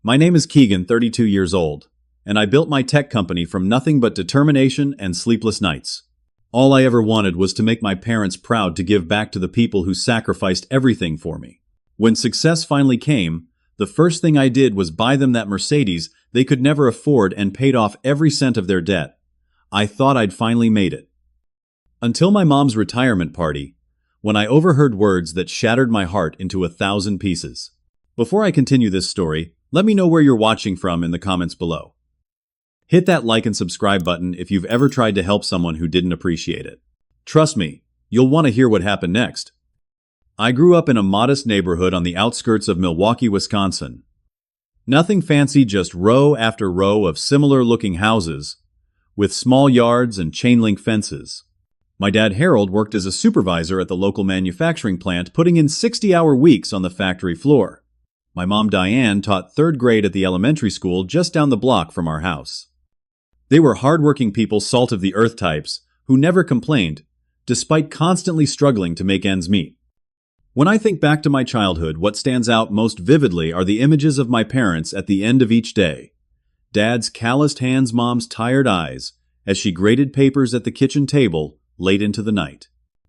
My name is Keegan, 32 years old, and I built my tech company from nothing but determination and sleepless nights. All I ever wanted was to make my parents proud to give back to the people who sacrificed everything for me. When success finally came, the first thing I did was buy them that Mercedes they could never afford and paid off every cent of their debt. I thought I'd finally made it. Until my mom's retirement party, when I overheard words that shattered my heart into 1,000 pieces. Before I continue this story, let me know where you're watching from in the comments below. Hit that like and subscribe button if you've ever tried to help someone who didn't appreciate it. Trust me, you'll want to hear what happened next. I grew up in a modest neighborhood on the outskirts of Milwaukee, Wisconsin. Nothing fancy, just row after row of similar-looking houses, with small yards and chain-link fences. My dad Harold worked as a supervisor at the local manufacturing plant, putting in 60-hour weeks on the factory floor. My mom Diane taught 3rd grade at the elementary school just down the block from our house. They were hardworking people, salt-of-the-earth types, who never complained, despite constantly struggling to make ends meet. When I think back to my childhood, what stands out most vividly are the images of my parents at the end of each day. Dad's calloused hands, Mom's tired eyes, as she graded papers at the kitchen table late into the night.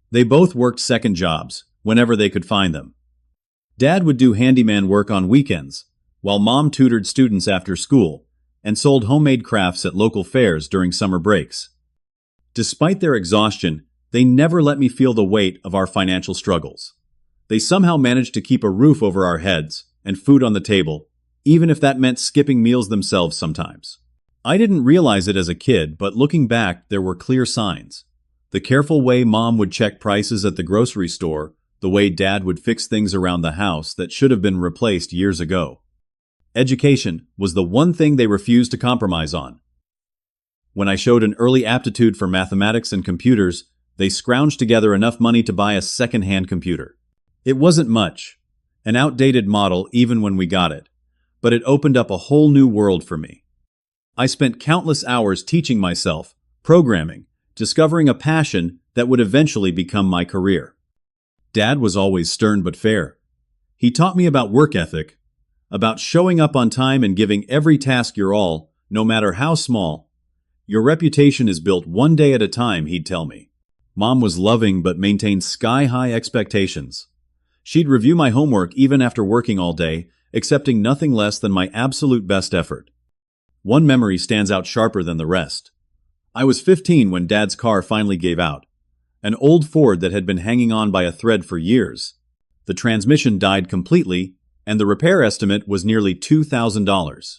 They both worked second jobs, whenever they could find them. Dad would do handyman work on weekends, while Mom tutored students after school and sold homemade crafts at local fairs during summer breaks. Despite their exhaustion, they never let me feel the weight of our financial struggles. They somehow managed to keep a roof over our heads and food on the table, even if that meant skipping meals themselves sometimes. I didn't realize it as a kid, but looking back, there were clear signs. The careful way Mom would check prices at the grocery store, the way Dad would fix things around the house that should have been replaced years ago. Education was the one thing they refused to compromise on. When I showed an early aptitude for mathematics and computers, they scrounged together enough money to buy a second-hand computer. It wasn't much, an outdated model even when we got it, but it opened up a whole new world for me. I spent countless hours teaching myself, programming, discovering a passion that would eventually become my career. Dad was always stern but fair. He taught me about work ethic, about showing up on time and giving every task your all, no matter how small. Your reputation is built one day at a time, he'd tell me. Mom was loving but maintained sky-high expectations. She'd review my homework even after working all day, accepting nothing less than my absolute best effort. One memory stands out sharper than the rest. I was 15 when Dad's car finally gave out. An old Ford that had been hanging on by a thread for years. The transmission died completely, and the repair estimate was nearly $2,000.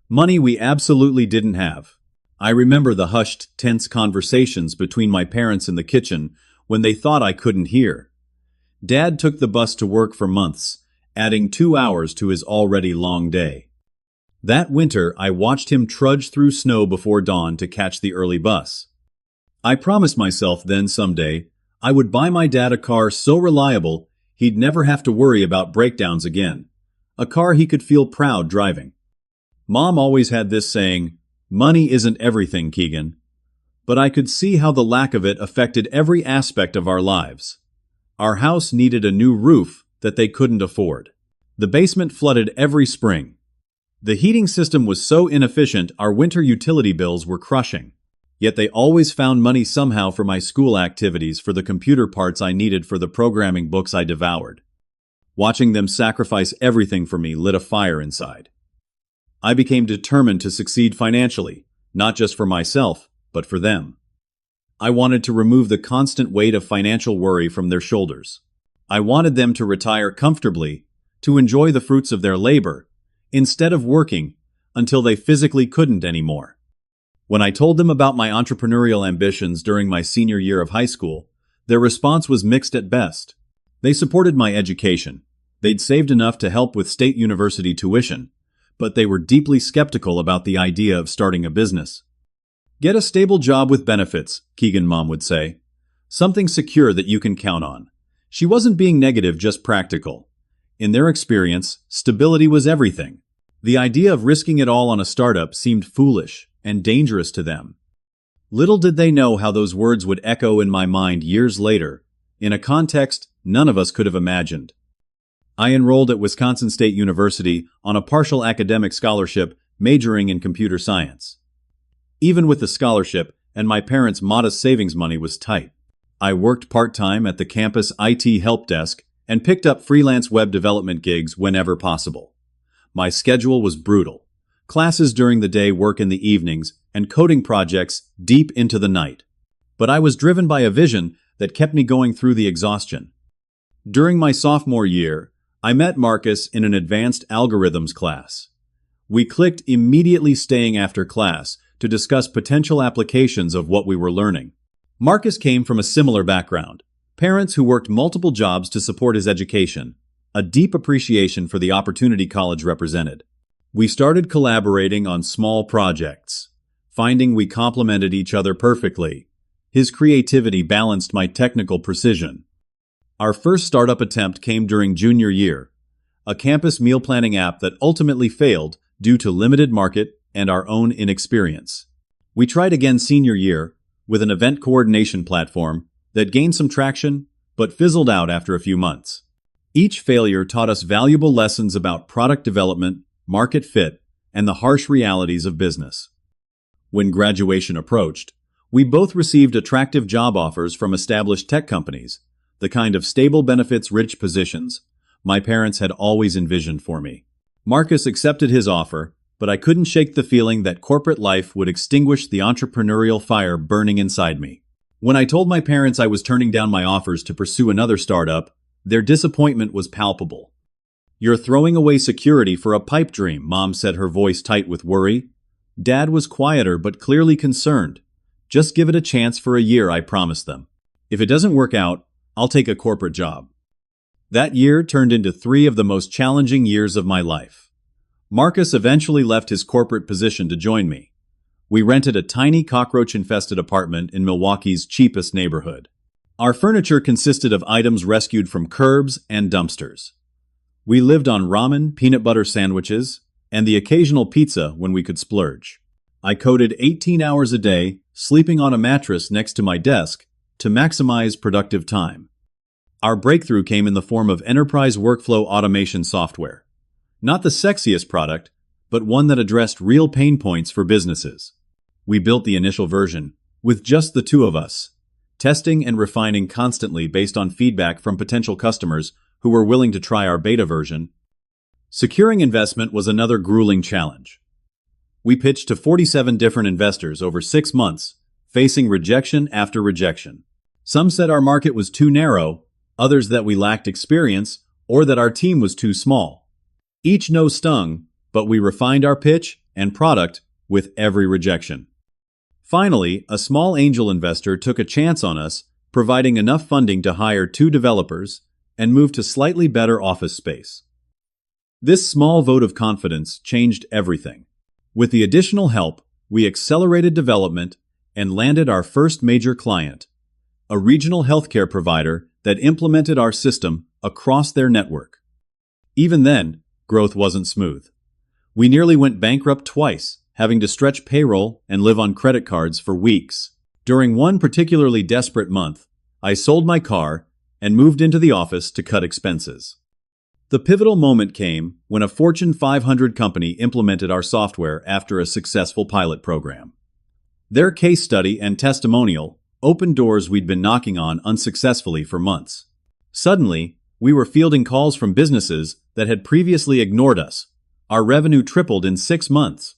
Money we absolutely didn't have. I remember the hushed, tense conversations between my parents in the kitchen when they thought I couldn't hear. Dad took the bus to work for months, adding 2 hours to his already long day. That winter, I watched him trudge through snow before dawn to catch the early bus. I promised myself then someday I would buy my dad a car so reliable he'd never have to worry about breakdowns again. A car he could feel proud driving. Mom always had this saying, "Money isn't everything, Keegan." But I could see how the lack of it affected every aspect of our lives. Our house needed a new roof that they couldn't afford. The basement flooded every spring. The heating system was so inefficient our winter utility bills were crushing. Yet they always found money somehow for my school activities, for the computer parts I needed for the programming books I devoured. Watching them sacrifice everything for me lit a fire inside. I became determined to succeed financially, not just for myself, but for them. I wanted to remove the constant weight of financial worry from their shoulders. I wanted them to retire comfortably, to enjoy the fruits of their labor, instead of working until they physically couldn't anymore. When I told them about my entrepreneurial ambitions during my senior year of high school, their response was mixed at best. They supported my education. They'd saved enough to help with state university tuition, but they were deeply skeptical about the idea of starting a business. "Get a stable job with benefits," Keegan, Mom would say. "Something secure that you can count on." She wasn't being negative, just practical. In their experience, stability was everything. The idea of risking it all on a startup seemed foolish and dangerous to them. Little did they know how those words would echo in my mind years later, in a context none of us could have imagined. I enrolled at Wisconsin State University on a partial academic scholarship majoring in computer science. Even with the scholarship and my parents' modest savings money was tight. I worked part-time at the campus IT help desk and picked up freelance web development gigs whenever possible. My schedule was brutal. Classes during the day, work in the evenings, and coding projects deep into the night. But I was driven by a vision that kept me going through the exhaustion. During my sophomore year, I met Marcus in an advanced algorithms class. We clicked immediately, staying after class to discuss potential applications of what we were learning. Marcus came from a similar background, parents who worked multiple jobs to support his education, a deep appreciation for the opportunity college represented. We started collaborating on small projects, finding we complemented each other perfectly. His creativity balanced my technical precision. Our first startup attempt came during junior year, a campus meal planning app that ultimately failed due to limited market and our own inexperience. We tried again senior year with an event coordination platform that gained some traction but fizzled out after a few months. Each failure taught us valuable lessons about product development, market fit, and the harsh realities of business. When graduation approached, we both received attractive job offers from established tech companies, the kind of stable benefits-rich positions my parents had always envisioned for me. Marcus accepted his offer, but I couldn't shake the feeling that corporate life would extinguish the entrepreneurial fire burning inside me. When I told my parents I was turning down my offers to pursue another startup, their disappointment was palpable. "You're throwing away security for a pipe dream," Mom said, her voice tight with worry. Dad was quieter but clearly concerned. "Just give it a chance for a year," I promised them. "If it doesn't work out, I'll take a corporate job." That year turned into 3 of the most challenging years of my life. Marcus eventually left his corporate position to join me. We rented a tiny cockroach-infested apartment in Milwaukee's cheapest neighborhood. Our furniture consisted of items rescued from curbs and dumpsters. We lived on ramen, peanut butter sandwiches, and the occasional pizza when we could splurge. I coded 18 hours a day, sleeping on a mattress next to my desk, to maximize productive time. Our breakthrough came in the form of enterprise workflow automation software. Not the sexiest product, but one that addressed real pain points for businesses. We built the initial version, with just the 2 of us, testing and refining constantly based on feedback from potential customers who were willing to try our beta version. Securing investment was another grueling challenge. We pitched to 47 different investors over 6 months, facing rejection after rejection. Some said our market was too narrow, others that we lacked experience, or that our team was too small. Each no stung, but we refined our pitch and product with every rejection. Finally, a small angel investor took a chance on us, providing enough funding to hire 2 developers and move to slightly better office space. This small vote of confidence changed everything. With the additional help, we accelerated development and landed our first major client, a regional healthcare provider that implemented our system across their network. Even then, growth wasn't smooth. We nearly went bankrupt twice, having to stretch payroll and live on credit cards for weeks. During one particularly desperate month, I sold my car and moved into the office to cut expenses. The pivotal moment came when a Fortune 500 company implemented our software after a successful pilot program. Their case study and testimonial opened doors we'd been knocking on unsuccessfully for months. Suddenly, we were fielding calls from businesses that had previously ignored us. Our revenue tripled in 6 months.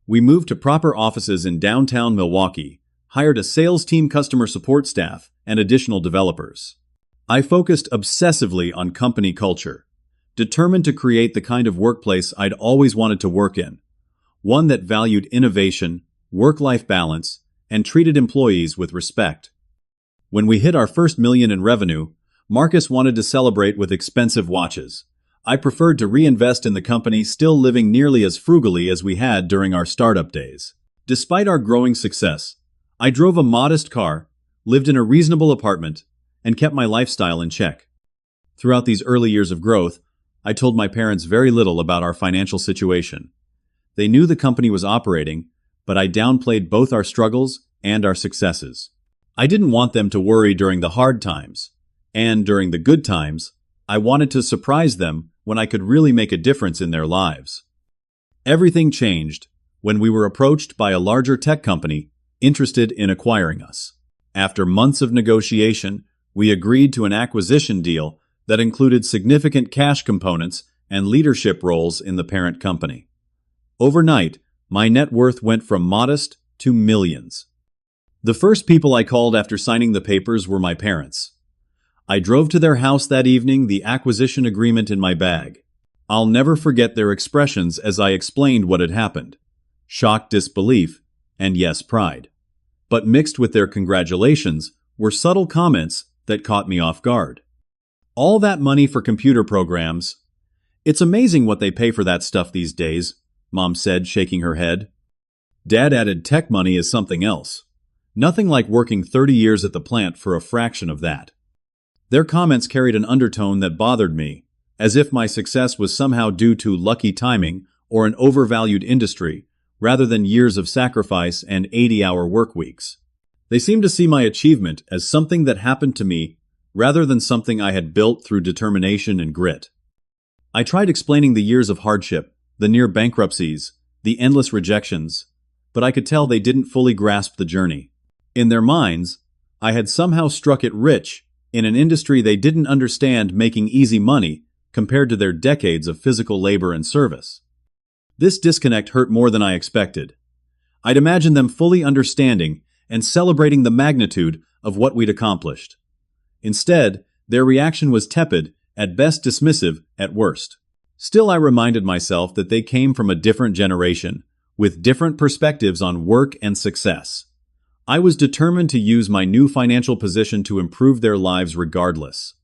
We moved to proper offices in downtown Milwaukee, hired a sales team, customer support staff, and additional developers. I focused obsessively on company culture, determined to create the kind of workplace I'd always wanted to work in, one that valued innovation, work-life balance, and treated employees with respect. When we hit our first $1 million in revenue, Marcus wanted to celebrate with expensive watches. I preferred to reinvest in the company, still living nearly as frugally as we had during our startup days. Despite our growing success, I drove a modest car, lived in a reasonable apartment, and kept my lifestyle in check. Throughout these early years of growth, I told my parents very little about our financial situation. They knew the company was operating, but I downplayed both our struggles and our successes. I didn't want them to worry during the hard times, and during the good times, I wanted to surprise them when I could really make a difference in their lives. Everything changed when we were approached by a larger tech company interested in acquiring us. After months of negotiation, we agreed to an acquisition deal that included significant cash components and leadership roles in the parent company. Overnight, my net worth went from modest to millions. The first people I called after signing the papers were my parents. I drove to their house that evening, the acquisition agreement in my bag. I'll never forget their expressions as I explained what had happened. Shock, disbelief, and yes, pride. But mixed with their congratulations were subtle comments that caught me off guard. All that money for computer programs. It's amazing what they pay for that stuff these days, Mom said, shaking her head. Dad added tech money is something else. Nothing like working 30 years at the plant for a fraction of that. Their comments carried an undertone that bothered me, as if my success was somehow due to lucky timing or an overvalued industry, rather than years of sacrifice and 80-hour work weeks. They seemed to see my achievement as something that happened to me rather than something I had built through determination and grit. I tried explaining the years of hardship, the near bankruptcies, the endless rejections, but I could tell they didn't fully grasp the journey. In their minds, I had somehow struck it rich in an industry they didn't understand, making easy money compared to their decades of physical labor and service. This disconnect hurt more than I expected. I'd imagined them fully understanding and celebrating the magnitude of what we'd accomplished. Instead, their reaction was tepid, at best dismissive, at worst. Still, I reminded myself that they came from a different generation, with different perspectives on work and success. I was determined to use my new financial position to improve their lives regardless.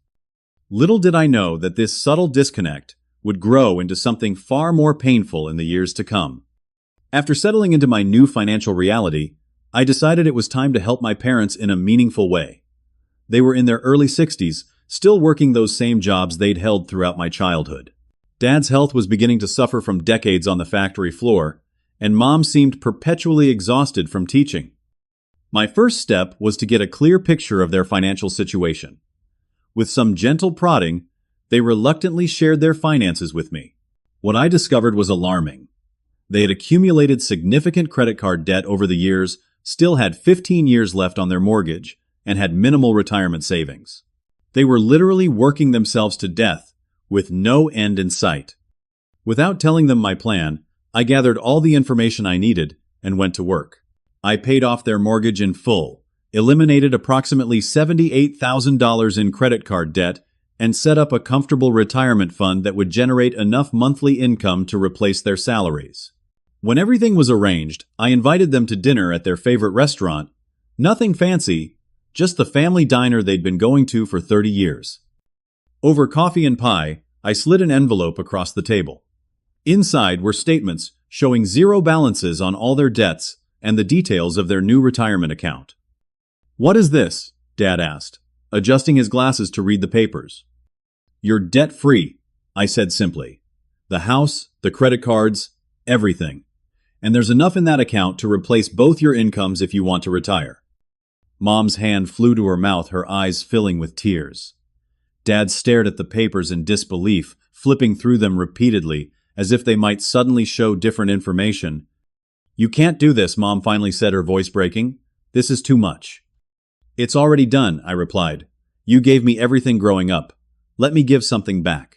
Little did I know that this subtle disconnect would grow into something far more painful in the years to come. After settling into my new financial reality, I decided it was time to help my parents in a meaningful way. They were in their early 60s, still working those same jobs they'd held throughout my childhood. Dad's health was beginning to suffer from decades on the factory floor, and Mom seemed perpetually exhausted from teaching. My first step was to get a clear picture of their financial situation. With some gentle prodding, they reluctantly shared their finances with me. What I discovered was alarming. They had accumulated significant credit card debt over the years, still had 15 years left on their mortgage, and had minimal retirement savings. They were literally working themselves to death, with no end in sight. Without telling them my plan, I gathered all the information I needed and went to work. I paid off their mortgage in full, eliminated approximately $78,000 in credit card debt, and set up a comfortable retirement fund that would generate enough monthly income to replace their salaries. When everything was arranged, I invited them to dinner at their favorite restaurant. Nothing fancy, just the family diner they'd been going to for 30 years. Over coffee and pie, I slid an envelope across the table. Inside were statements showing zero balances on all their debts and the details of their new retirement account. "What is this?" Dad asked, adjusting his glasses to read the papers. "You're debt-free," I said simply. "The house, the credit cards, everything. And there's enough in that account to replace both your incomes if you want to retire." Mom's hand flew to her mouth, her eyes filling with tears. Dad stared at the papers in disbelief, flipping through them repeatedly, as if they might suddenly show different information. "You can't do this," Mom finally said, her voice breaking. "This is too much." "It's already done," I replied. "You gave me everything growing up. Let me give something back."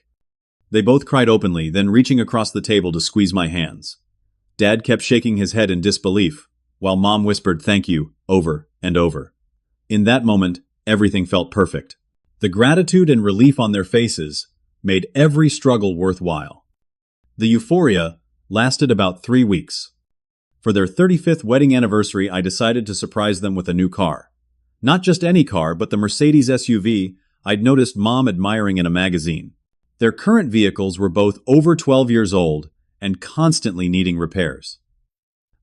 They both cried openly, then reaching across the table to squeeze my hands. Dad kept shaking his head in disbelief, while Mom whispered "thank you" over and over. In that moment, everything felt perfect. The gratitude and relief on their faces made every struggle worthwhile. The euphoria lasted about 3 weeks. For their 35th wedding anniversary, I decided to surprise them with a new car. Not just any car, but the Mercedes SUV I'd noticed Mom admiring in a magazine. Their current vehicles were both over 12 years old and constantly needing repairs.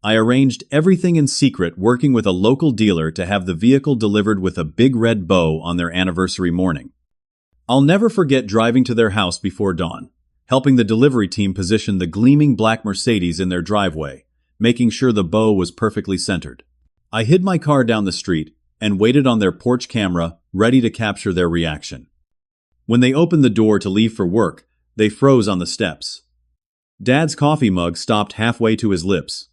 I arranged everything in secret, working with a local dealer to have the vehicle delivered with a big red bow on their anniversary morning. I'll never forget driving to their house before dawn, helping the delivery team position the gleaming black Mercedes in their driveway, making sure the bow was perfectly centered. I hid my car down the street and waited on their porch camera, ready to capture their reaction. When they opened the door to leave for work, they froze on the steps. Dad's coffee mug stopped halfway to his lips.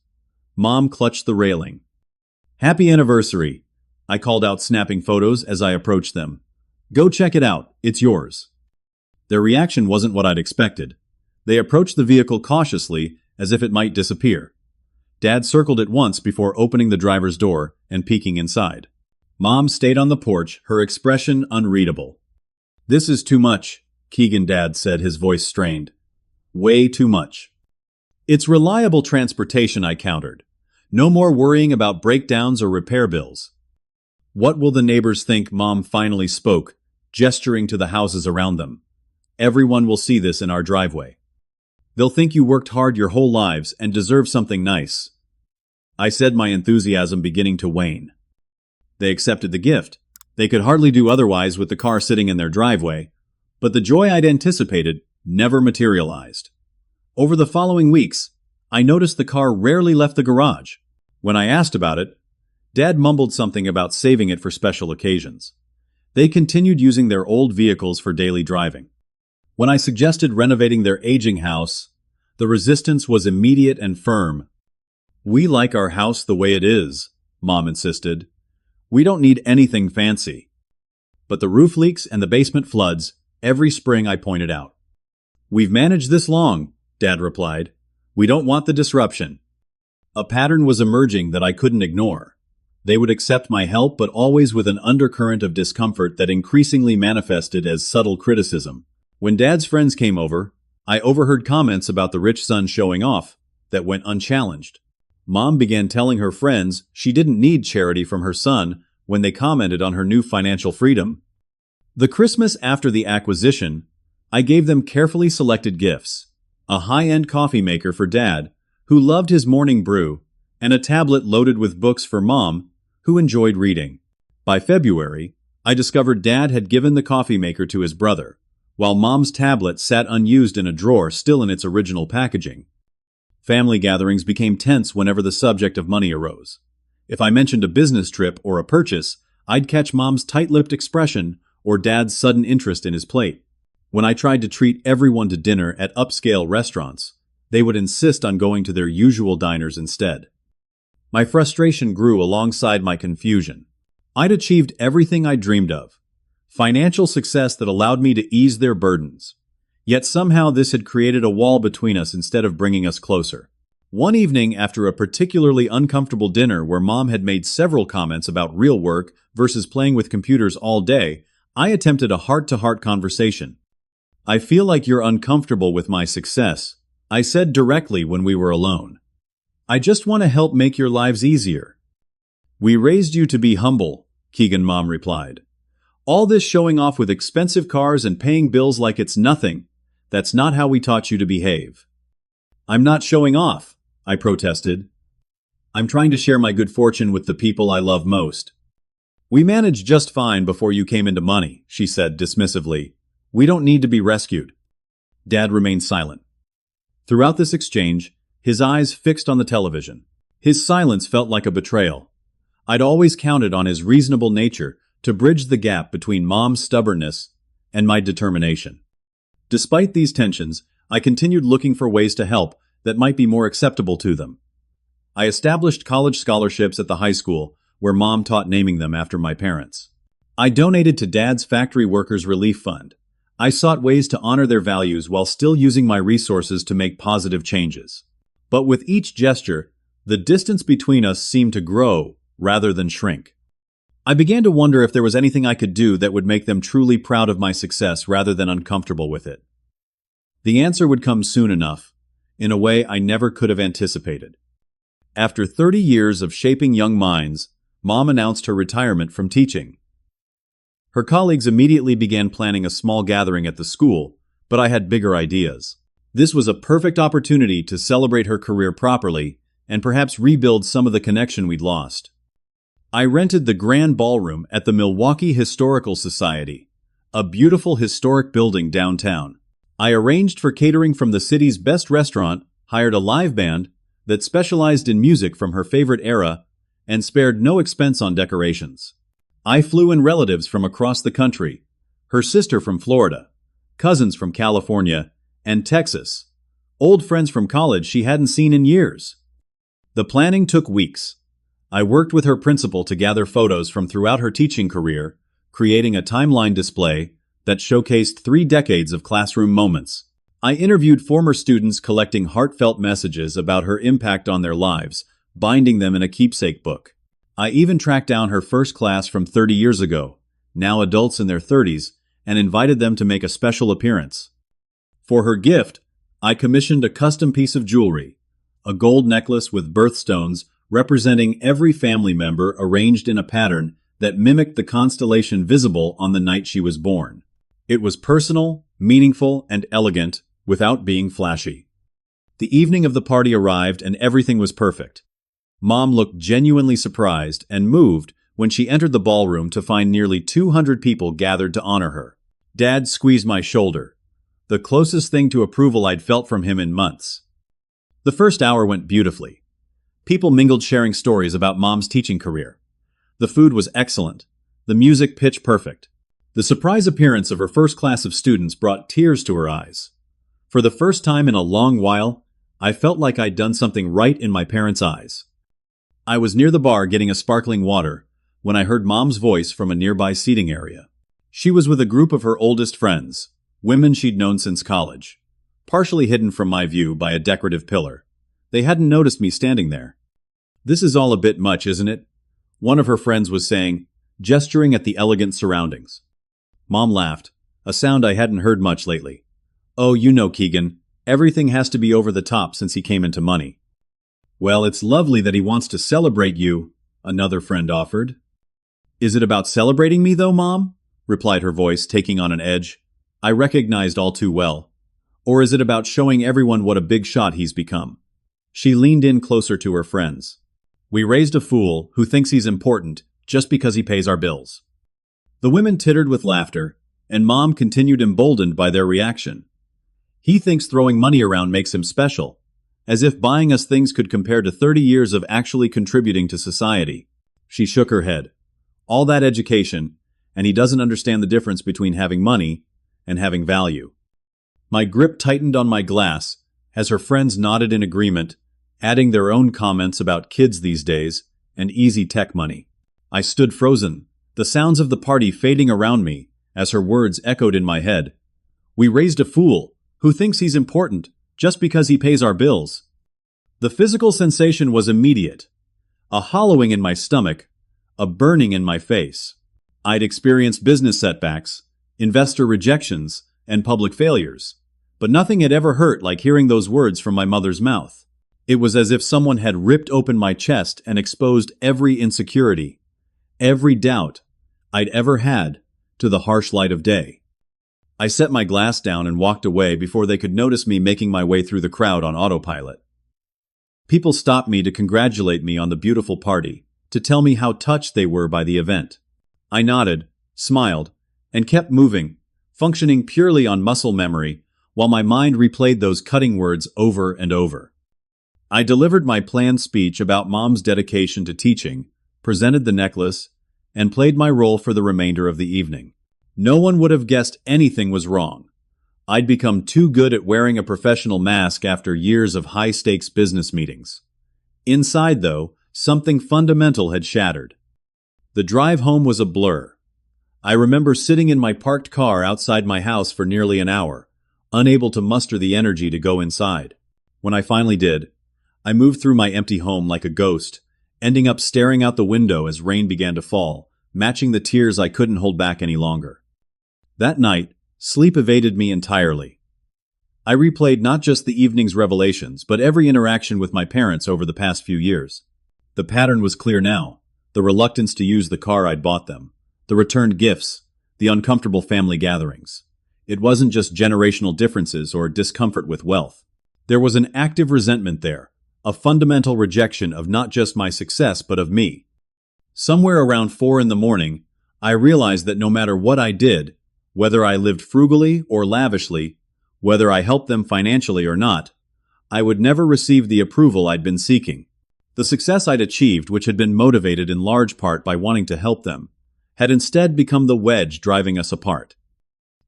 Mom clutched the railing. "Happy anniversary," I called out, snapping photos as I approached them. "Go check it out, it's yours." Their reaction wasn't what I'd expected. They approached the vehicle cautiously, as if it might disappear. Dad circled it once before opening the driver's door and peeking inside. Mom stayed on the porch, her expression unreadable. "This is too much," Keegan Dad said, his voice strained. "Way too much." "It's reliable transportation," I countered. "No more worrying about breakdowns or repair bills." "What will the neighbors think?" Mom finally spoke, gesturing to the houses around them. "Everyone will see this in our driveway. They'll think you worked hard your whole lives and deserve something nice." I said, my enthusiasm beginning to wane. They accepted the gift. They could hardly do otherwise with the car sitting in their driveway, but the joy I'd anticipated never materialized. Over the following weeks, I noticed the car rarely left the garage. When I asked about it, Dad mumbled something about saving it for special occasions. They continued using their old vehicles for daily driving. When I suggested renovating their aging house, the resistance was immediate and firm. "We like our house the way it is," Mom insisted. "We don't need anything fancy." "But the roof leaks and the basement floods every spring," I pointed out. "We've managed this long," Dad replied. "We don't want the disruption." A pattern was emerging that I couldn't ignore. They would accept my help, but always with an undercurrent of discomfort that increasingly manifested as subtle criticism. When Dad's friends came over, I overheard comments about the rich son showing off that went unchallenged. Mom began telling her friends she didn't need charity from her son when they commented on her new financial freedom. The Christmas after the acquisition, I gave them carefully selected gifts: a high-end coffee maker for Dad, who loved his morning brew, and a tablet loaded with books for Mom, who enjoyed reading. By February, I discovered Dad had given the coffee maker to his brother, while Mom's tablet sat unused in a drawer, still in its original packaging. Family gatherings became tense whenever the subject of money arose. If I mentioned a business trip or a purchase, I'd catch Mom's tight-lipped expression or Dad's sudden interest in his plate. When I tried to treat everyone to dinner at upscale restaurants, they would insist on going to their usual diners instead. My frustration grew alongside my confusion. I'd achieved everything I dreamed of: financial success that allowed me to ease their burdens. Yet somehow this had created a wall between us instead of bringing us closer. One evening, after a particularly uncomfortable dinner where Mom had made several comments about real work versus playing with computers all day, I attempted a heart-to-heart conversation. "I feel like you're uncomfortable with my success," I said directly when we were alone. "I just want to help make your lives easier." "We raised you to be humble," Keegan Mom replied. "All this showing off with expensive cars and paying bills like it's nothing. That's not how we taught you to behave." "I'm not showing off," I protested. "I'm trying to share my good fortune with the people I love most." "We managed just fine before you came into money," she said dismissively. "We don't need to be rescued." Dad remained silent. Throughout this exchange, his eyes fixed on the television. His silence felt like a betrayal. I'd always counted on his reasonable nature to bridge the gap between Mom's stubbornness and my determination. Despite these tensions, I continued looking for ways to help that might be more acceptable to them. I established college scholarships at the high school, where Mom taught, naming them after my parents. I donated to Dad's Factory Workers Relief Fund. I sought ways to honor their values while still using my resources to make positive changes. But with each gesture, the distance between us seemed to grow rather than shrink. I began to wonder if there was anything I could do that would make them truly proud of my success rather than uncomfortable with it. The answer would come soon enough, in a way I never could have anticipated. After 30 years of shaping young minds, Mom announced her retirement from teaching. Her colleagues immediately began planning a small gathering at the school, but I had bigger ideas. This was a perfect opportunity to celebrate her career properly and perhaps rebuild some of the connection we'd lost. I rented the Grand Ballroom at the Milwaukee Historical Society, a beautiful historic building downtown. I arranged for catering from the city's best restaurant, hired a live band that specialized in music from her favorite era, and spared no expense on decorations. I flew in relatives from across the country, Her sister from Florida, cousins from California and Texas, old friends from college she hadn't seen in years. The planning took weeks. I worked with her principal to gather photos from throughout her teaching career, creating a timeline display that showcased 3 decades of classroom moments. I interviewed former students collecting heartfelt messages about her impact on their lives, binding them in a keepsake book. I even tracked down her first class from 30 years ago, now adults in their 30s, and invited them to make a special appearance. For her gift, I commissioned a custom piece of jewelry, a gold necklace with birthstones representing every family member arranged in a pattern that mimicked the constellation visible on the night she was born. It was personal, meaningful, and elegant, without being flashy. The evening of the party arrived and everything was perfect. Mom looked genuinely surprised and moved when she entered the ballroom to find nearly 200 people gathered to honor her. Dad squeezed my shoulder, the closest thing to approval I'd felt from him in months. The first hour went beautifully. People mingled sharing stories about Mom's teaching career. The food was excellent, the music pitch perfect. The surprise appearance of her first class of students brought tears to her eyes. For the first time in a long while, I felt like I'd done something right in my parents' eyes. I was near the bar getting a sparkling water when I heard Mom's voice from a nearby seating area. She was with a group of her oldest friends, women she'd known since college, partially hidden from my view by a decorative pillar. They hadn't noticed me standing there. "This is all a bit much, isn't it?" one of her friends was saying, gesturing at the elegant surroundings. Mom laughed, a sound I hadn't heard much lately. "Oh, you know, Keegan, everything has to be over the top since he came into money." "Well, it's lovely that he wants to celebrate you," another friend offered. "Is it about celebrating me, though, Mom?" replied her voice, taking on an edge I recognized all too well. "Or is it about showing everyone what a big shot he's become?" She leaned in closer to her friends. "We raised a fool who thinks he's important just because he pays our bills." The women tittered with laughter, and Mom continued, emboldened by their reaction. "He thinks throwing money around makes him special, as if buying us things could compare to 30 years of actually contributing to society." She shook her head. "All that education, and he doesn't understand the difference between having money and having value." My grip tightened on my glass as her friends nodded in agreement, adding their own comments about kids these days and easy tech money. I stood frozen, the sounds of the party fading around me as her words echoed in my head. "We raised a fool who thinks he's important just because he pays our bills." The physical sensation was immediate. A hollowing in my stomach, a burning in my face. I'd experienced business setbacks, investor rejections, and public failures, but nothing had ever hurt like hearing those words from my mother's mouth. It was as if someone had ripped open my chest and exposed every insecurity, every doubt I'd ever had to the harsh light of day. I set my glass down and walked away before they could notice me making my way through the crowd on autopilot. People stopped me to congratulate me on the beautiful party, to tell me how touched they were by the event. I nodded, smiled, and kept moving, functioning purely on muscle memory, while my mind replayed those cutting words over and over. I delivered my planned speech about Mom's dedication to teaching, presented the necklace, and played my role for the remainder of the evening. No one would have guessed anything was wrong. I'd become too good at wearing a professional mask after years of high-stakes business meetings. Inside, though, something fundamental had shattered. The drive home was a blur. I remember sitting in my parked car outside my house for nearly an hour, unable to muster the energy to go inside. When I finally did, I moved through my empty home like a ghost, ending up staring out the window as rain began to fall, matching the tears I couldn't hold back any longer. That night, sleep evaded me entirely. I replayed not just the evening's revelations, but every interaction with my parents over the past few years. The pattern was clear now: the reluctance to use the car I'd bought them, the returned gifts, the uncomfortable family gatherings. It wasn't just generational differences or discomfort with wealth. There was an active resentment there, a fundamental rejection of not just my success but of me. Somewhere around 4 in the morning, I realized that no matter what I did, whether I lived frugally or lavishly, whether I helped them financially or not, I would never receive the approval I'd been seeking. The success I'd achieved, which had been motivated in large part by wanting to help them, had instead become the wedge driving us apart.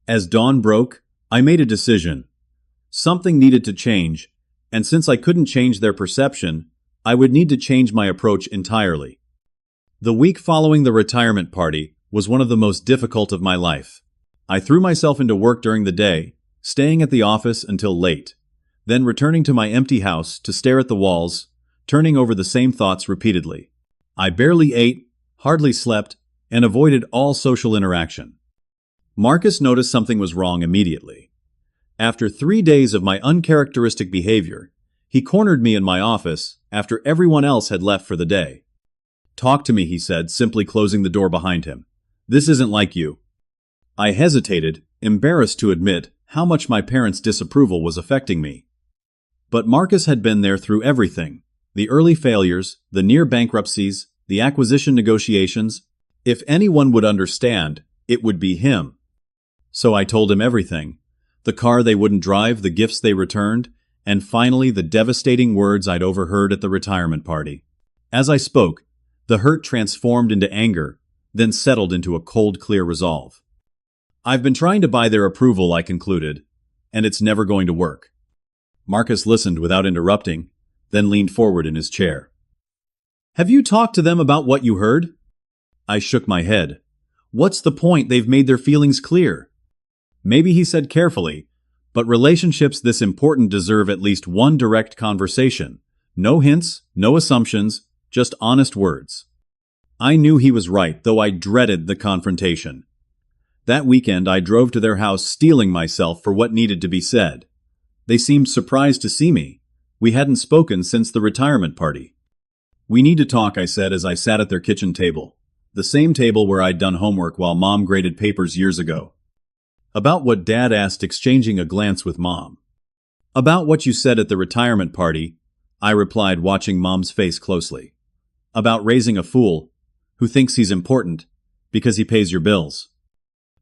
As dawn broke, I made a decision. Something needed to change, and since I couldn't change their perception, I would need to change my approach entirely. The week following the retirement party was one of the most difficult of my life. I threw myself into work during the day, staying at the office until late, then returning to my empty house to stare at the walls, turning over the same thoughts repeatedly. I barely ate, hardly slept, and avoided all social interaction. Marcus noticed something was wrong immediately. After 3 days of my uncharacteristic behavior, he cornered me in my office after everyone else had left for the day. "Talk to me," he said, simply closing the door behind him. "This isn't like you." I hesitated, embarrassed to admit how much my parents' disapproval was affecting me. But Marcus had been there through everything: the early failures, the near bankruptcies, the acquisition negotiations. If anyone would understand, it would be him. So I told him everything: the car they wouldn't drive, the gifts they returned, and finally the devastating words I'd overheard at the retirement party. As I spoke, the hurt transformed into anger, then settled into a cold, clear resolve. "I've been trying to buy their approval," I concluded, "and it's never going to work." Marcus listened without interrupting, then leaned forward in his chair. "Have you talked to them about what you heard?" I shook my head. "What's the point? They've made their feelings clear." "Maybe," he said carefully, "but relationships this important deserve at least one direct conversation. No hints, no assumptions, just honest words." I knew he was right, though I dreaded the confrontation. That weekend I drove to their house, steeling myself for what needed to be said. They seemed surprised to see me. We hadn't spoken since the retirement party. "We need to talk," I said as I sat at their kitchen table, the same table where I'd done homework while Mom graded papers years ago. "About what?" Dad asked, exchanging a glance with Mom. "About what you said at the retirement party," I replied, watching Mom's face closely. "About raising a fool who thinks he's important because he pays your bills."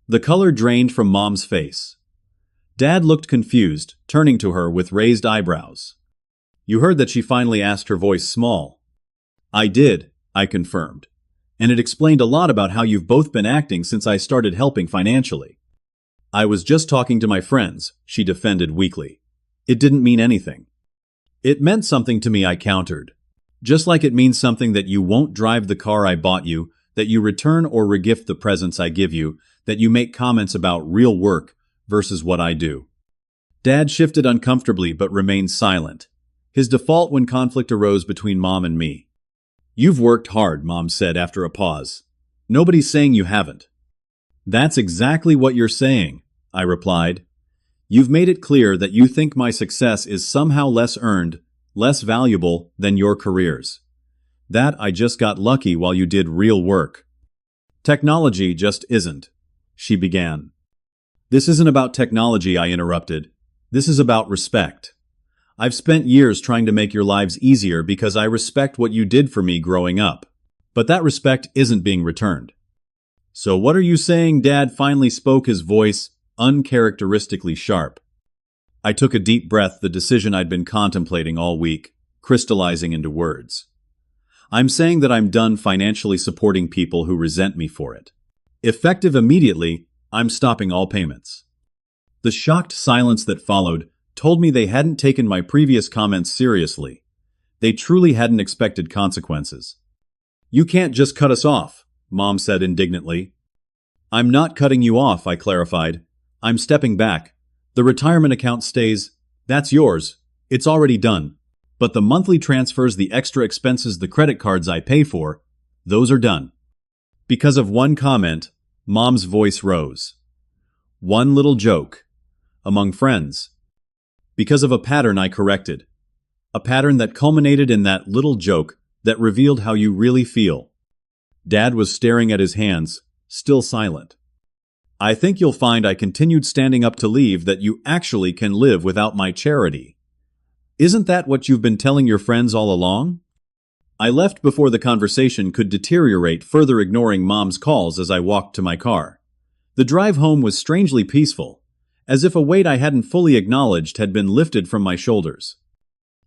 The color drained from Mom's face. Dad looked confused, turning to her with raised eyebrows. "You heard that?" she finally asked, her voice small. "I did," I confirmed. "And it explained a lot about how you've both been acting since I started helping financially." "I was just talking to my friends," she defended weakly. "It didn't mean anything." "It meant something to me," I countered. "Just like it means something that you won't drive the car I bought you, that you return or regift the presents I give you, that you make comments about real work versus what I do." Dad shifted uncomfortably but remained silent, his default when conflict arose between Mom and me. "You've worked hard," Mom said after a pause. "Nobody's saying you haven't." "That's exactly what you're saying," I replied. "You've made it clear that you think my success is somehow less earned, less valuable than your careers. That I just got lucky while you did real work." "Technology just isn't," she began. "This isn't about technology," I interrupted. "This is about respect. I've spent years trying to make your lives easier because I respect what you did for me growing up. But that respect isn't being returned." "So what are you saying?" Dad finally spoke, his voice uncharacteristically sharp. I took a deep breath, the decision I'd been contemplating all week, crystallizing into words. "I'm saying that I'm done financially supporting people who resent me for it. Effective immediately, I'm stopping all payments." The shocked silence that followed told me they hadn't taken my previous comments seriously. They truly hadn't expected consequences. "You can't just cut us off," Mom said indignantly. "I'm not cutting you off," I clarified. "I'm stepping back. The retirement account stays. That's yours. It's already done. But the monthly transfers, the extra expenses, the credit cards I pay for, those are done." Because of one comment, Mom's voice rose. One little joke among friends. Because of a pattern I corrected. A pattern that culminated in that little joke that revealed how you really feel. Dad was staring at his hands, still silent. "I think you'll find," I continued, standing up to leave, "that you actually can live without my charity. Isn't that what you've been telling your friends all along?" I left before the conversation could deteriorate further, ignoring Mom's calls as I walked to my car. The drive home was strangely peaceful, as if a weight I hadn't fully acknowledged had been lifted from my shoulders.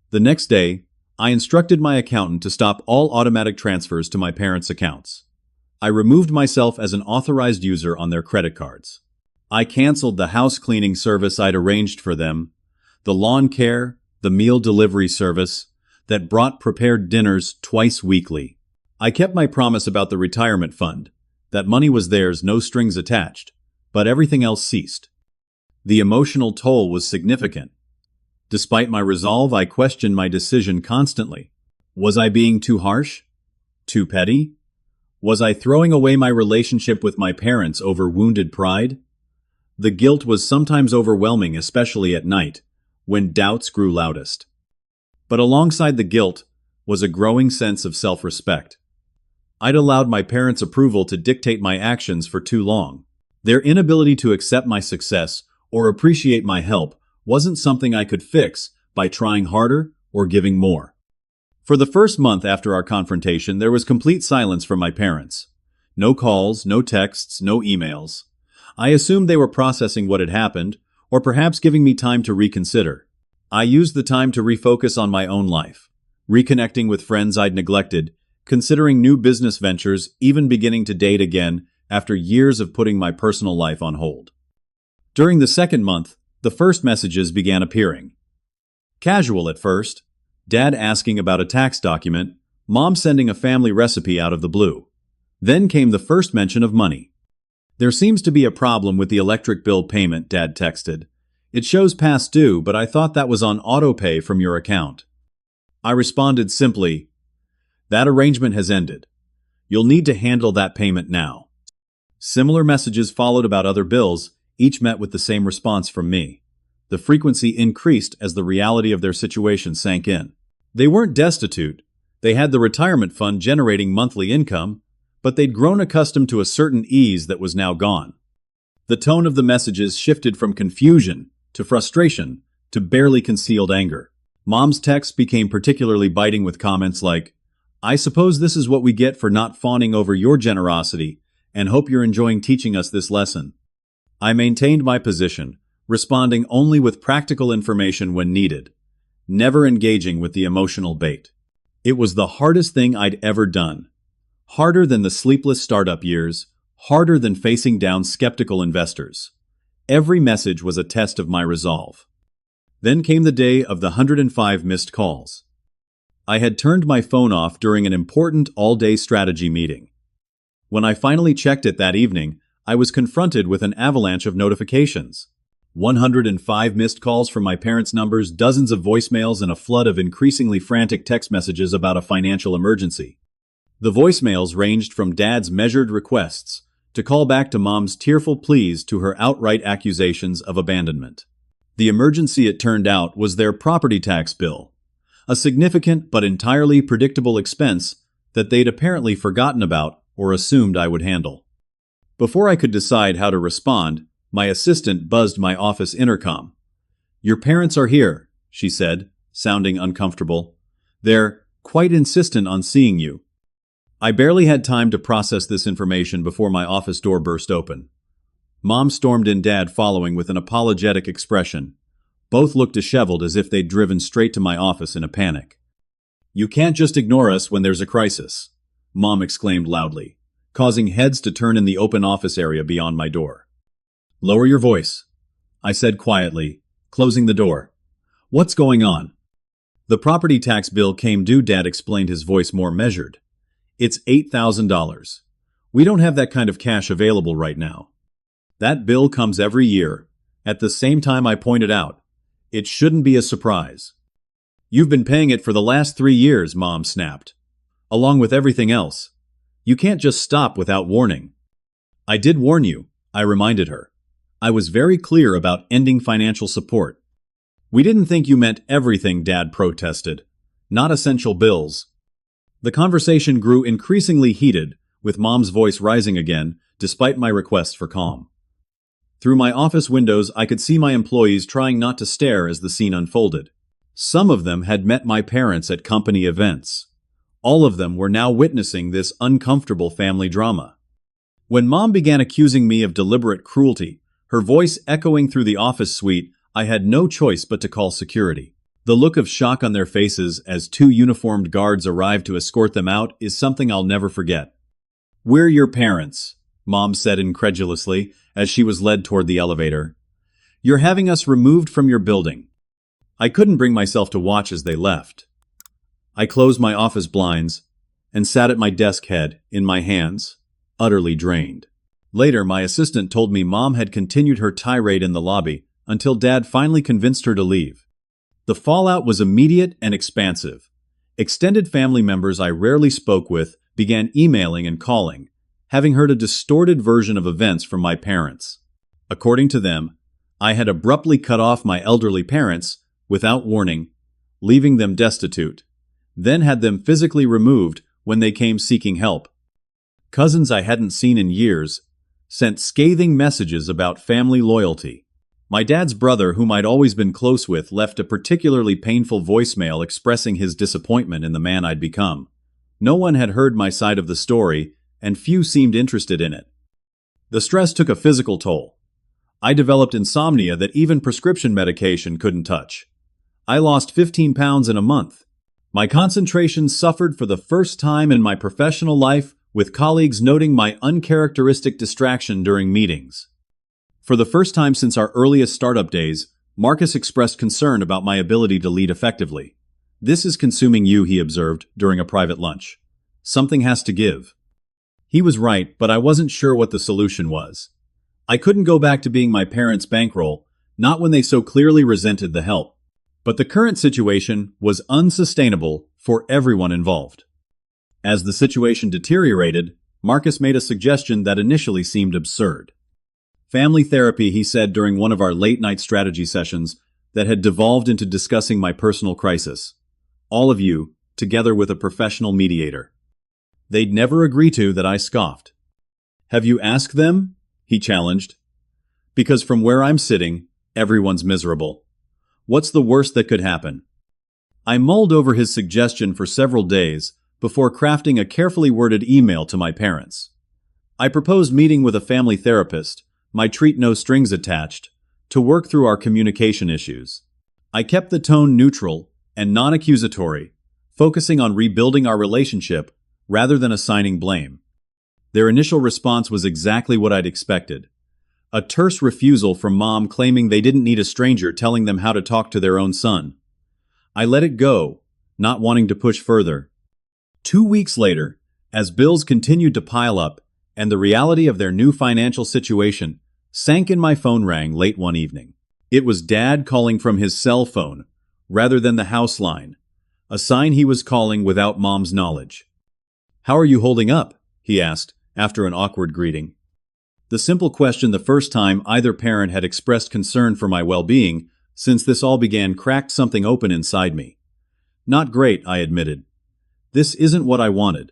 The next day, I instructed my accountant to stop all automatic transfers to my parents' accounts. I removed myself as an authorized user on their credit cards. I canceled the house cleaning service I'd arranged for them, the lawn care, the meal delivery service that brought prepared dinners twice weekly. I kept my promise about the retirement fund. That money was theirs, no strings attached, but everything else ceased. The emotional toll was significant. Despite my resolve, I questioned my decision constantly. Was I being too harsh? Too petty? Was I throwing away my relationship with my parents over wounded pride? The guilt was sometimes overwhelming, especially at night, when doubts grew loudest. But alongside the guilt was a growing sense of self-respect. I'd allowed my parents' approval to dictate my actions for too long. Their inability to accept my success or appreciate my help wasn't something I could fix by trying harder or giving more. For the first month after our confrontation, there was complete silence from my parents. No calls, no texts, no emails. I assumed they were processing what had happened, or perhaps giving me time to reconsider. I used the time to refocus on my own life, reconnecting with friends I'd neglected, considering new business ventures, even beginning to date again after years of putting my personal life on hold. During the second month, the first messages began appearing. Casual at first, Dad asking about a tax document, Mom sending a family recipe out of the blue. Then came the first mention of money. There seems to be a problem with the electric bill payment, Dad texted. It shows past due, but I thought that was on autopay from your account. I responded simply, that arrangement has ended. You'll need to handle that payment now. Similar messages followed about other bills, each met with the same response from me. The frequency increased as the reality of their situation sank in. They weren't destitute. They had the retirement fund generating monthly income, but they'd grown accustomed to a certain ease that was now gone. The tone of the messages shifted from confusion to frustration to barely concealed anger. Mom's texts became particularly biting with comments like, I suppose this is what we get for not fawning over your generosity, and hope you're enjoying teaching us this lesson. I maintained my position, responding only with practical information when needed, never engaging with the emotional bait. It was the hardest thing I'd ever done. Harder than the sleepless startup years, harder than facing down skeptical investors. Every message was a test of my resolve. Then came the day of the 105 missed calls. I had turned my phone off during an important all-day strategy meeting. When I finally checked it that evening, I was confronted with an avalanche of notifications. 105 missed calls from my parents' numbers, dozens of voicemails, and a flood of increasingly frantic text messages about a financial emergency. The voicemails ranged from Dad's measured requests to call back to Mom's tearful pleas to her outright accusations of abandonment. The emergency, it turned out, was their property tax bill, a significant but entirely predictable expense that they'd apparently forgotten about or assumed I would handle. Before I could decide how to respond, my assistant buzzed my office intercom. Your parents are here, she said, sounding uncomfortable. They're quite insistent on seeing you. I barely had time to process this information before my office door burst open. Mom stormed in, Dad following with an apologetic expression. Both looked disheveled as if they'd driven straight to my office in a panic. You can't just ignore us when there's a crisis, Mom exclaimed loudly, causing heads to turn in the open office area beyond my door. Lower your voice, I said quietly, closing the door. What's going on? The property tax bill came due, Dad explained, his voice more measured. It's $8,000. We don't have that kind of cash available right now. That bill comes every year. At the same time, I pointed out, it shouldn't be a surprise. You've been paying it for the last 3 years, Mom snapped. Along with everything else. You can't just stop without warning. I did warn you, I reminded her. I was very clear about ending financial support. We didn't think you meant everything, Dad protested. Not essential bills. The conversation grew increasingly heated, with Mom's voice rising again, despite my request for calm. Through my office windows, I could see my employees trying not to stare as the scene unfolded. Some of them had met my parents at company events. All of them were now witnessing this uncomfortable family drama. When Mom began accusing me of deliberate cruelty, her voice echoing through the office suite, I had no choice but to call security. The look of shock on their faces as 2 uniformed guards arrived to escort them out is something I'll never forget. We're your parents, Mom said incredulously, as she was led toward the elevator. "You're having us removed from your building." I couldn't bring myself to watch as they left. I closed my office blinds and sat at my desk, head in my hands, utterly drained. Later, my assistant told me Mom had continued her tirade in the lobby until Dad finally convinced her to leave. The fallout was immediate and expansive. Extended family members I rarely spoke with began emailing and calling, having heard a distorted version of events from my parents. According to them, I had abruptly cut off my elderly parents without warning, leaving them destitute, then had them physically removed when they came seeking help. Cousins I hadn't seen in years sent scathing messages about family loyalty. My dad's brother, whom I'd always been close with, left a particularly painful voicemail expressing his disappointment in the man I'd become. No one had heard my side of the story, and few seemed interested in it. The stress took a physical toll. I developed insomnia that even prescription medication couldn't touch. I lost 15 pounds in a month. My concentration suffered for the first time in my professional life, with colleagues noting my uncharacteristic distraction during meetings. For the first time since our earliest startup days, Marcus expressed concern about my ability to lead effectively. "This is consuming you," he observed during a private lunch. "Something has to give." He was right, but I wasn't sure what the solution was. I couldn't go back to being my parents' bankroll, not when they so clearly resented the help. But the current situation was unsustainable for everyone involved. As the situation deteriorated, Marcus made a suggestion that initially seemed absurd. Family therapy, he said during one of our late-night strategy sessions, that had devolved into discussing my personal crisis. All of you, together with a professional mediator. They'd never agree to that, I scoffed. "Have you asked them?" he challenged. "Because from where I'm sitting, everyone's miserable. What's the worst that could happen?" I mulled over his suggestion for several days before crafting a carefully worded email to my parents. I proposed meeting with a family therapist, my treat no strings attached, to work through our communication issues. I kept the tone neutral and non-accusatory, focusing on rebuilding our relationship rather than assigning blame. Their initial response was exactly what I'd expected. A terse refusal from Mom, claiming they didn't need a stranger telling them how to talk to their own son. I let it go, not wanting to push further. 2 weeks later, as bills continued to pile up and the reality of their new financial situation sank in, my phone rang late one evening. It was Dad calling from his cell phone, rather than the house line, a sign he was calling without Mom's knowledge. "How are you holding up?" he asked, after an awkward greeting. The simple question, the first time either parent had expressed concern for my well-being since this all began, cracked something open inside me. "Not great," I admitted. "This isn't what I wanted."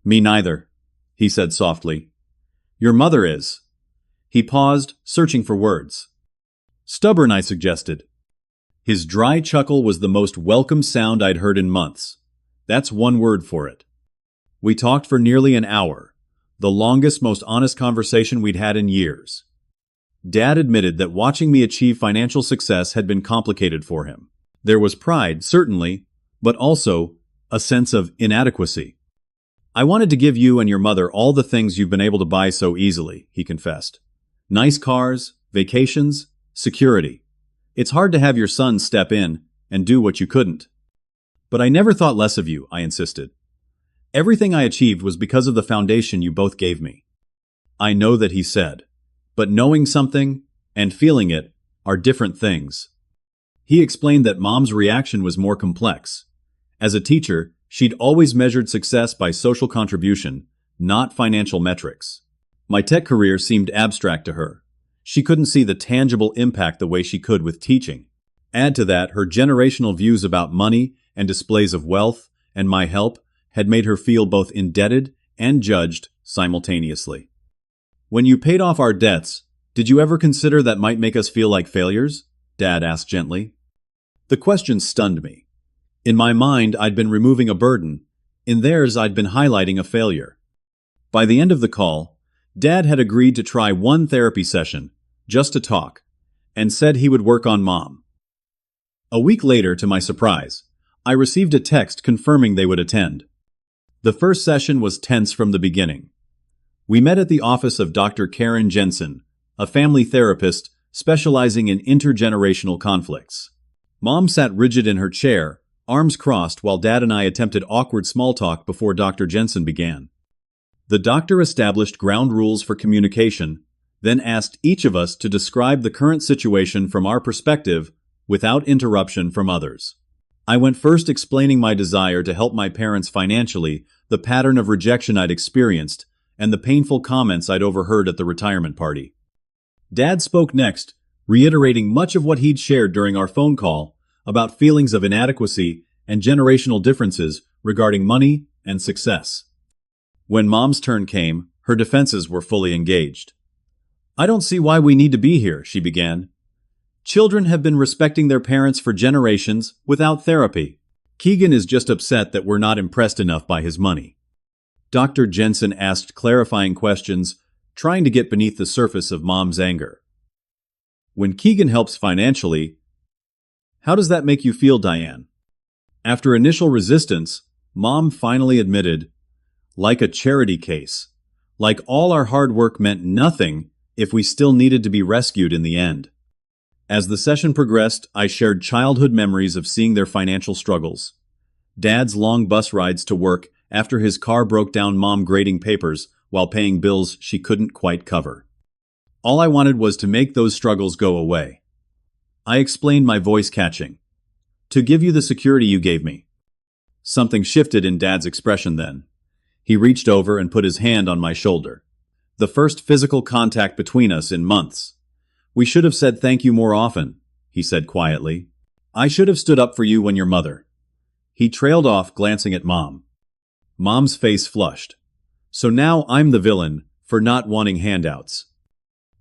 "Me neither," he said softly. "Your mother is." He paused, searching for words. "Stubborn," I suggested. His dry chuckle was the most welcome sound I'd heard in months. That's one word for it. We talked for nearly an hour, the longest, most honest conversation we'd had in years. Dad admitted that watching me achieve financial success had been complicated for him. There was pride, certainly, but also a sense of inadequacy. "I wanted to give you and your mother all the things you've been able to buy so easily," he confessed. "Nice cars, vacations, security. It's hard to have your son step in and do what you couldn't." "But I never thought less of you," I insisted. "Everything I achieved was because of the foundation you both gave me." "I know that," he said, "but knowing something and feeling it are different things." He explained that Mom's reaction was more complex. As a teacher, she'd always measured success by social contribution, not financial metrics. My tech career seemed abstract to her. She couldn't see the tangible impact the way she could with teaching. Add to that her generational views about money and displays of wealth, and my help had made her feel both indebted and judged simultaneously. "When you paid off our debts, did you ever consider that might make us feel like failures?" Dad asked gently. The question stunned me. In my mind, I'd been removing a burden. In theirs, I'd been highlighting a failure. By the end of the call, Dad had agreed to try one therapy session, just to talk, and said he would work on Mom. A week later, to my surprise, I received a text confirming they would attend. The first session was tense from the beginning. We met at the office of Dr. Karen Jensen, a family therapist specializing in intergenerational conflicts. Mom sat rigid in her chair, arms crossed, while Dad and I attempted awkward small talk before Dr. Jensen began. The doctor established ground rules for communication, then asked each of us to describe the current situation from our perspective without interruption from others. I went first, explaining my desire to help my parents financially, the pattern of rejection I'd experienced, and the painful comments I'd overheard at the retirement party. Dad spoke next, reiterating much of what he'd shared during our phone call about feelings of inadequacy and generational differences regarding money and success. When Mom's turn came, her defenses were fully engaged. "I don't see why we need to be here," she began. "Children have been respecting their parents for generations without therapy. Keegan is just upset that we're not impressed enough by his money." Dr. Jensen asked clarifying questions, trying to get beneath the surface of Mom's anger. "When Keegan helps financially, how does that make you feel, Diane?" After initial resistance, Mom finally admitted, "Like a charity case. Like all our hard work meant nothing if we still needed to be rescued in the end." As the session progressed, I shared childhood memories of seeing their financial struggles. Dad's long bus rides to work after his car broke down, Mom grading papers while paying bills she couldn't quite cover. All I wanted was to make those struggles go away. I explained, my voice catching. "To give you the security you gave me." Something shifted in Dad's expression then. He reached over and put his hand on my shoulder. The first physical contact between us in months. "We should have said thank you more often," he said quietly. "I should have stood up for you when your mother." He trailed off, glancing at Mom. Mom's face flushed. "So now I'm the villain for not wanting handouts.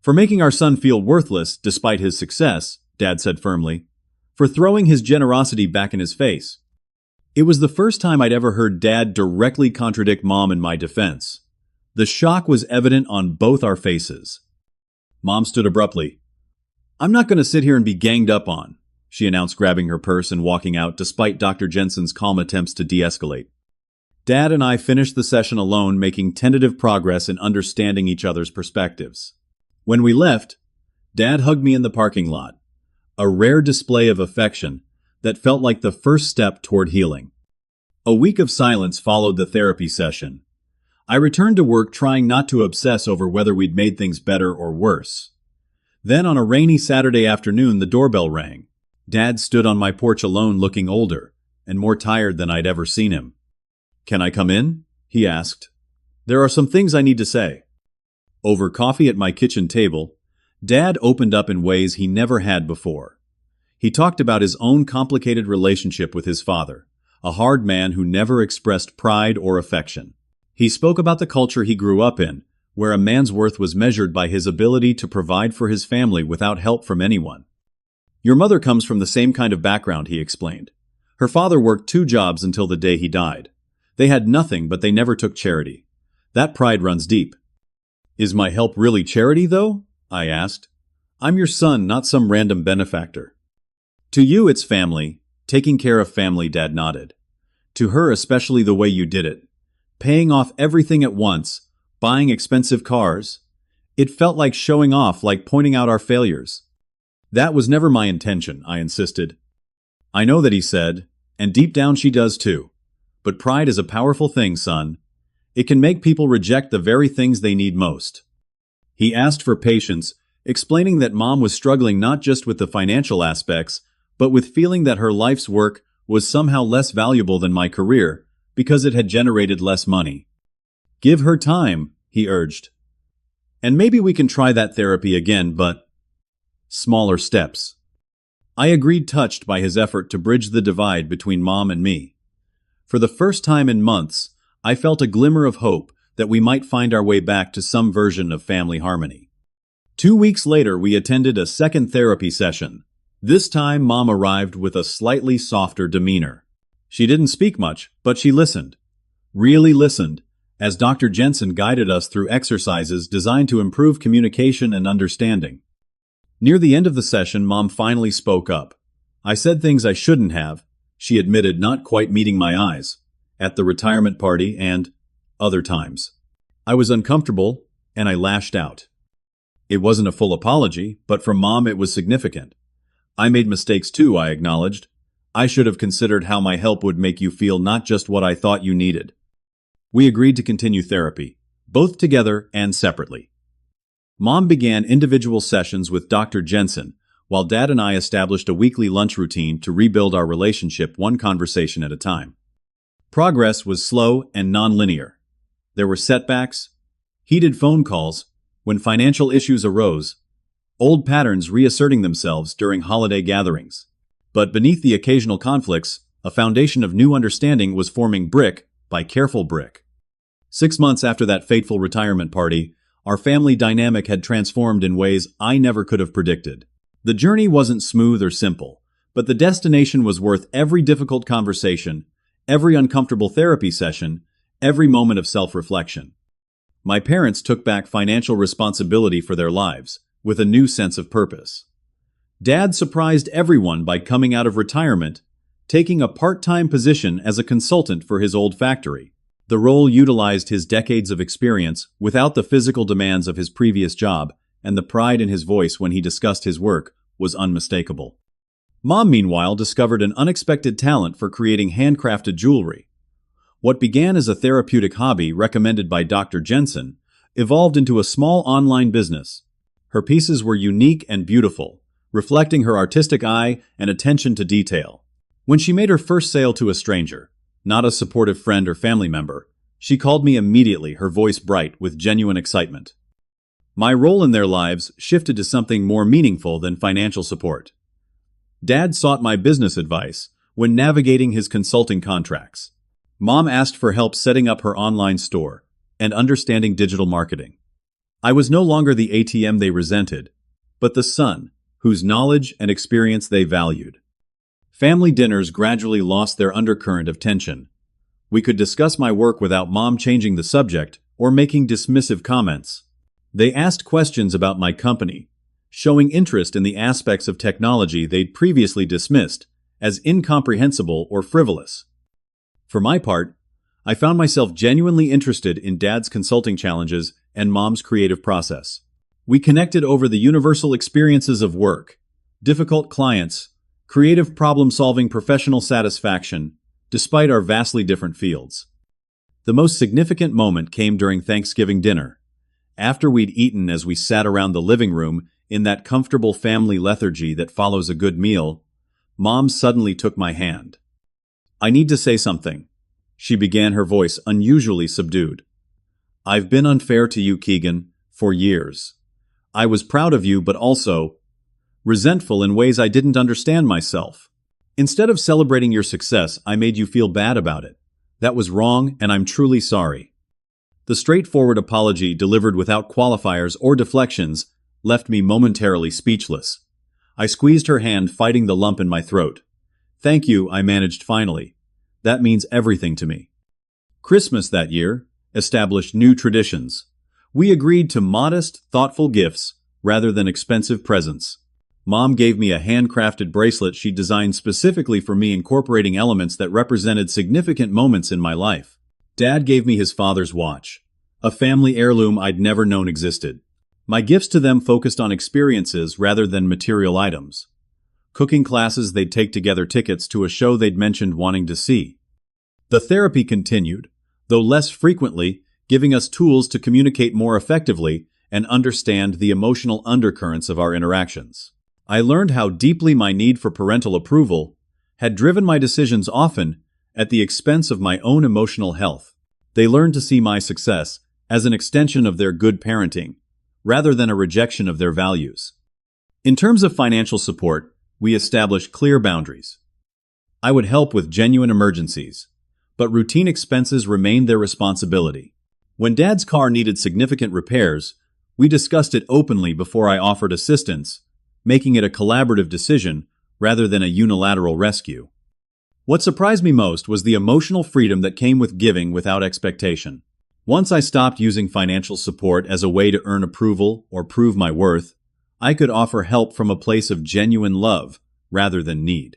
For making our son feel worthless despite his success," Dad said firmly. "For throwing his generosity back in his face." It was the first time I'd ever heard Dad directly contradict Mom in my defense. The shock was evident on both our faces. Mom stood abruptly. "I'm not going to sit here and be ganged up on," she announced, grabbing her purse and walking out despite Dr. Jensen's calm attempts to de-escalate. Dad and I finished the session alone, making tentative progress in understanding each other's perspectives. When we left, Dad hugged me in the parking lot, a rare display of affection that felt like the first step toward healing. A week of silence followed the therapy session. I returned to work, trying not to obsess over whether we'd made things better or worse. Then on a rainy Saturday afternoon, the doorbell rang. Dad stood on my porch alone, looking older and more tired than I'd ever seen him. "Can I come in?" he asked. "There are some things I need to say." Over coffee at my kitchen table, Dad opened up in ways he never had before. He talked about his own complicated relationship with his father, a hard man who never expressed pride or affection. He spoke about the culture he grew up in, where a man's worth was measured by his ability to provide for his family without help from anyone. "Your mother comes from the same kind of background," he explained. "Her father worked 2 jobs until the day he died. They had nothing, but they never took charity. That pride runs deep." "Is my help really charity, though?" I asked. "I'm your son, not some random benefactor." "To you, it's family, taking care of family," Dad nodded. "To her, especially the way you did it. Paying off everything at once, buying expensive cars. It felt like showing off, like pointing out our failures." "That was never my intention," I insisted. "I know that," he said, "and deep down she does too. But pride is a powerful thing, son. It can make people reject the very things they need most." He asked for patience, explaining that Mom was struggling not just with the financial aspects, but with feeling that her life's work was somehow less valuable than my career because it had generated less money. "Give her time," he urged. "And maybe we can try that therapy again, but smaller steps." I agreed, touched by his effort to bridge the divide between Mom and me. For the first time in months, I felt a glimmer of hope that we might find our way back to some version of family harmony. 2 weeks later, we attended a second therapy session. This time, Mom arrived with a slightly softer demeanor. She didn't speak much, but she listened. Really listened, as Dr. Jensen guided us through exercises designed to improve communication and understanding. Near the end of the session, Mom finally spoke up. "I said things I shouldn't have," she admitted, not quite meeting my eyes, "at the retirement party and other times. I was uncomfortable, and I lashed out. It wasn't a full apology, but from Mom it was significant. I made mistakes too, I acknowledged. I should have considered how my help would make you feel, not just what I thought you needed. We agreed to continue therapy, both together and separately. Mom began individual sessions with Dr. Jensen, while Dad and I established a weekly lunch routine to rebuild our relationship one conversation at a time. Progress was slow and non-linear. There were setbacks, heated phone calls, when financial issues arose, old patterns reasserting themselves during holiday gatherings. But beneath the occasional conflicts, a foundation of new understanding was forming brick by careful brick. 6 months after that fateful retirement party, our family dynamic had transformed in ways I never could have predicted. The journey wasn't smooth or simple, but the destination was worth every difficult conversation, every uncomfortable therapy session, every moment of self-reflection. My parents took back financial responsibility for their lives, with a new sense of purpose. Dad surprised everyone by coming out of retirement, taking a part-time position as a consultant for his old factory. The role utilized his decades of experience without the physical demands of his previous job, and the pride in his voice when he discussed his work was unmistakable. Mom, meanwhile, discovered an unexpected talent for creating handcrafted jewelry. What began as a therapeutic hobby recommended by Dr. Jensen evolved into a small online business. Her pieces were unique and beautiful, reflecting her artistic eye and attention to detail. When she made her first sale to a stranger, not a supportive friend or family member, she called me immediately, her voice bright with genuine excitement. My role in their lives shifted to something more meaningful than financial support. Dad sought my business advice when navigating his consulting contracts. Mom asked for help setting up her online store and understanding digital marketing. I was no longer the ATM they resented, but the son whose knowledge and experience they valued. Family dinners gradually lost their undercurrent of tension. We could discuss my work without Mom changing the subject or making dismissive comments. They asked questions about my company, showing interest in the aspects of technology they'd previously dismissed as incomprehensible or frivolous. For my part, I found myself genuinely interested in Dad's consulting challenges and Mom's creative process. We connected over the universal experiences of work, difficult clients, creative problem-solving, professional satisfaction, despite our vastly different fields. The most significant moment came during Thanksgiving dinner. After we'd eaten, as we sat around the living room in that comfortable family lethargy that follows a good meal, Mom suddenly took my hand. "I need to say something," she began, her voice unusually subdued. "I've been unfair to you, Keegan, for years. I was proud of you, but also resentful in ways I didn't understand myself. Instead of celebrating your success, I made you feel bad about it. That was wrong, and I'm truly sorry." The straightforward apology, delivered without qualifiers or deflections, left me momentarily speechless. I squeezed her hand, fighting the lump in my throat. "Thank you," I managed finally. "That means everything to me." Christmas that year established new traditions. We agreed to modest, thoughtful gifts rather than expensive presents. Mom gave me a handcrafted bracelet she designed specifically for me, incorporating elements that represented significant moments in my life. Dad gave me his father's watch, a family heirloom I'd never known existed. My gifts to them focused on experiences rather than material items. Cooking classes they'd take together, tickets to a show they'd mentioned wanting to see. The therapy continued, though less frequently, giving us tools to communicate more effectively and understand the emotional undercurrents of our interactions. I learned how deeply my need for parental approval had driven my decisions, often at the expense of my own emotional health. They learned to see my success as an extension of their good parenting, rather than a rejection of their values. In terms of financial support, we established clear boundaries. I would help with genuine emergencies, but routine expenses remained their responsibility. When Dad's car needed significant repairs, we discussed it openly before I offered assistance, making it a collaborative decision rather than a unilateral rescue. What surprised me most was the emotional freedom that came with giving without expectation. Once I stopped using financial support as a way to earn approval or prove my worth, I could offer help from a place of genuine love rather than need.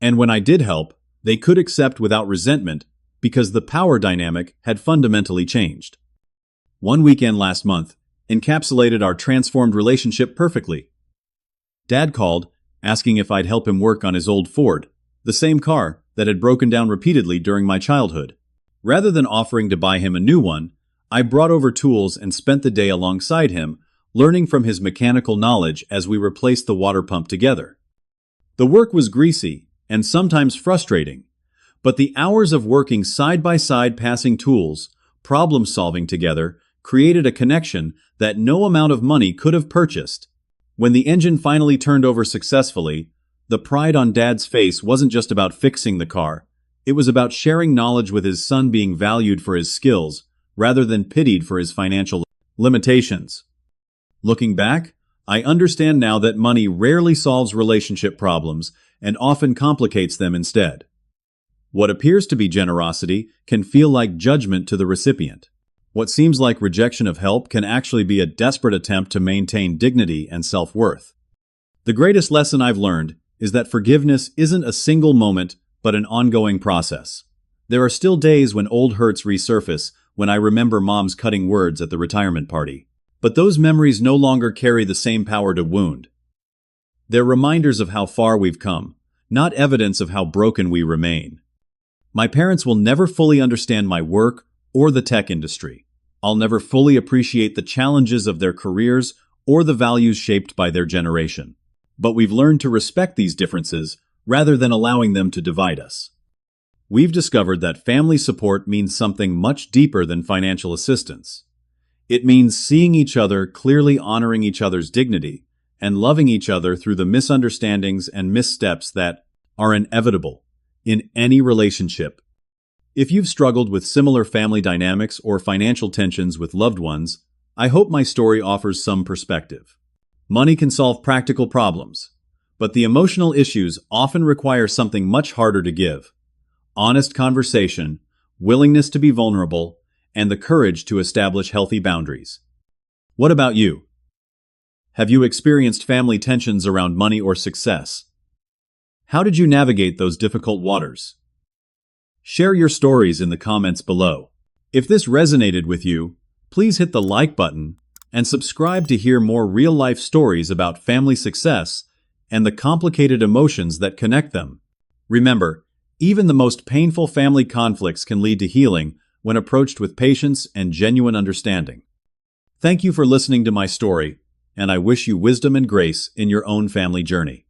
And when I did help, they could accept without resentment because the power dynamic had fundamentally changed. One weekend last month, encapsulated our transformed relationship perfectly. Dad called, asking if I'd help him work on his old Ford, the same car that had broken down repeatedly during my childhood. Rather than offering to buy him a new one, I brought over tools and spent the day alongside him, learning from his mechanical knowledge as we replaced the water pump together. The work was greasy and sometimes frustrating, but the hours of working side by side passing tools, problem solving together, created a connection that no amount of money could have purchased. When the engine finally turned over successfully, the pride on Dad's face wasn't just about fixing the car. It was about sharing knowledge with his son, being valued for his skills rather than pitied for his financial limitations. Looking back, I understand now that money rarely solves relationship problems and often complicates them instead. What appears to be generosity can feel like judgment to the recipient. What seems like rejection of help can actually be a desperate attempt to maintain dignity and self-worth. The greatest lesson I've learned is that forgiveness isn't a single moment, but an ongoing process. There are still days when old hurts resurface, when I remember Mom's cutting words at the retirement party. But those memories no longer carry the same power to wound. They're reminders of how far we've come, not evidence of how broken we remain. My parents will never fully understand my work or the tech industry. I'll never fully appreciate the challenges of their careers or the values shaped by their generation. But we've learned to respect these differences rather than allowing them to divide us. We've discovered that family support means something much deeper than financial assistance. It means seeing each other clearly, honoring each other's dignity, and loving each other through the misunderstandings and missteps that are inevitable in any relationship. If you've struggled with similar family dynamics or financial tensions with loved ones, I hope my story offers some perspective. Money can solve practical problems, but the emotional issues often require something much harder to give: honest conversation, willingness to be vulnerable, and the courage to establish healthy boundaries. What about you? Have you experienced family tensions around money or success? How did you navigate those difficult waters? Share your stories in the comments below. If this resonated with you, please hit the like button and subscribe to hear more real-life stories about family success and the complicated emotions that connect them. Remember, even the most painful family conflicts can lead to healing when approached with patience and genuine understanding. Thank you for listening to my story, and I wish you wisdom and grace in your own family journey.